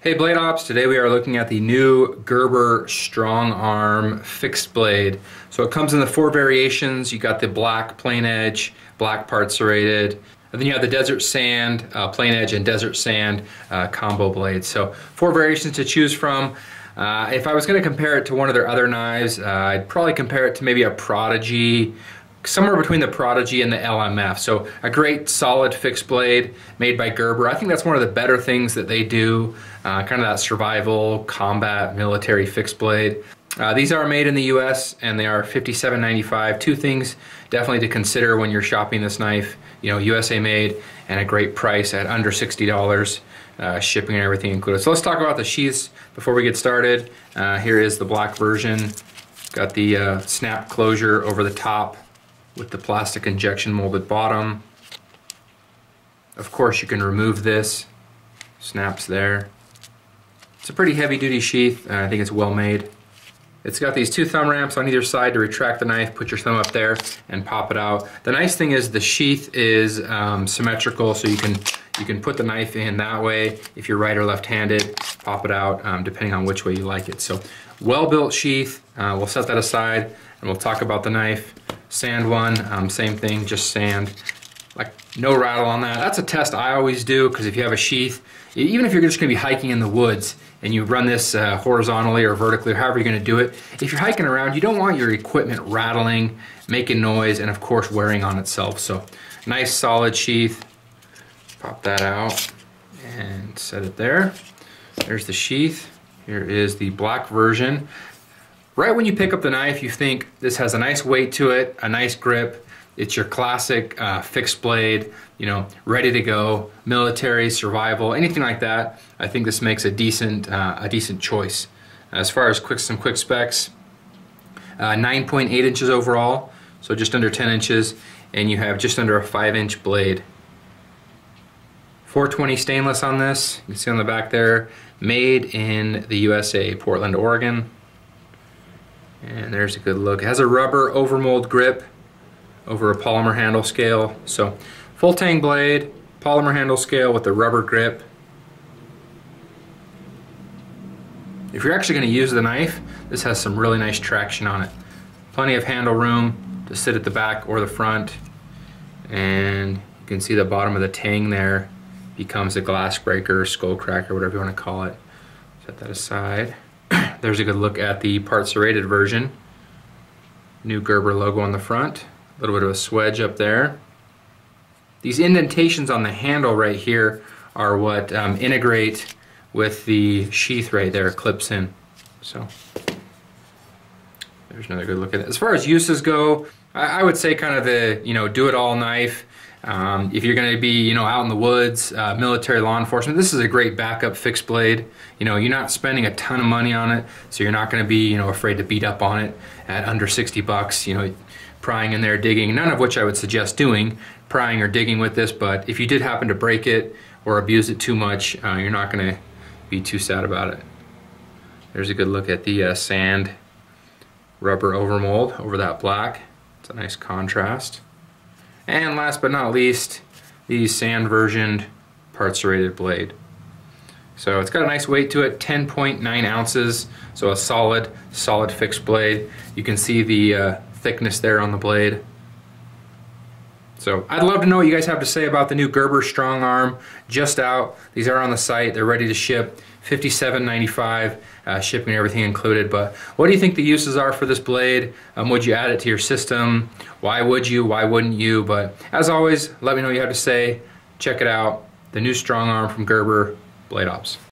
Hey BladeOps, today we are looking at the new Gerber Strongarm fixed blade. So it comes in the 4 variations. You got the black plain edge, black part serrated, and then you have the desert sand, plain edge and desert sand combo blades. So 4 variations to choose from. If I was going to compare it to one of their other knives, I'd probably compare it to maybe a Prodigy, somewhere between the Prodigy and the LMF. So a great solid fixed blade made by Gerber. I think that's one of the better things that they do, kind of that survival, combat, military fixed blade. These are made in the US and they are $57.95. 2 things definitely to consider when you're shopping this knife. You know, USA made and a great price at under $60, shipping and everything included. So let's talk about the sheaths before we get started. Here is the black version. Got the snap closure over the top with the plastic injection molded bottom. Of course you can remove this. Snaps there. It's a pretty heavy duty sheath and I think it's well made. It's got these 2 thumb ramps on either side to retract the knife, put your thumb up there and pop it out. The nice thing is the sheath is symmetrical, so you can put the knife in that way if you're right or left-handed, pop it out depending on which way you like it. So well-built sheath. We'll set that aside and we'll talk about the knife. Sand one, same thing, just sand. Like no rattle on that. That's a test I always do, because if you have a sheath, even if you're just going to be hiking in the woods and you run this horizontally or vertically, or however you're going to do it, if you're hiking around, you don't want your equipment rattling, making noise, and of course wearing on itself. So nice solid sheath. Pop that out and set it there. There's the sheath. Here is the black version. Right when you pick up the knife, you think this has a nice weight to it, a nice grip. It's your classic fixed blade, you know, ready to go, military, survival, anything like that. I think this makes a decent choice. As far as some quick specs, 9.8 inches overall, so just under 10 inches, and you have just under a 5-inch blade. 420 stainless on this. You can see on the back there, made in the USA, Portland, Oregon. And there's a good look. It has a rubber overmold grip over a polymer handle scale. So full tang blade, polymer handle scale with a rubber grip. If you're actually going to use the knife, this has some really nice traction on it. Plenty of handle room to sit at the back or the front. And you can see the bottom of the tang there becomes a glass breaker, skull cracker, whatever you want to call it. Set that aside. There's a good look at the part serrated version. New Gerber logo on the front. A little bit of a swedge up there. These indentations on the handle right here are what integrate with the sheath right there, clips in. So there's another good look at it. As far as uses go, I would say kind of the, you know, do-it-all knife. If you're going to be, you know, out in the woods, military, law enforcement, this is a great backup fixed blade. You know, you're not spending a ton of money on it, so you're not going to be, you know, afraid to beat up on it at under 60 bucks. You know, prying in there, digging. None of which I would suggest doing, prying or digging with this. But if you did happen to break it or abuse it too much, you're not going to be too sad about it. There's a good look at the sand rubber overmold over that black. It's a nice contrast. And last but not least, the sand versioned part serrated blade. So it's got a nice weight to it, 10.9 ounces, so a solid fixed blade. You can see the thickness there on the blade. So I'd love to know what you guys have to say about the new Gerber Strongarm, just out. These are on the site, they're ready to ship, $57.95, shipping and everything included. But what do you think the uses are for this blade? Would you add it to your system? Why would you? Why wouldn't you? But as always, let me know what you have to say. Check it out. The new Strongarm from Gerber, BladeOps.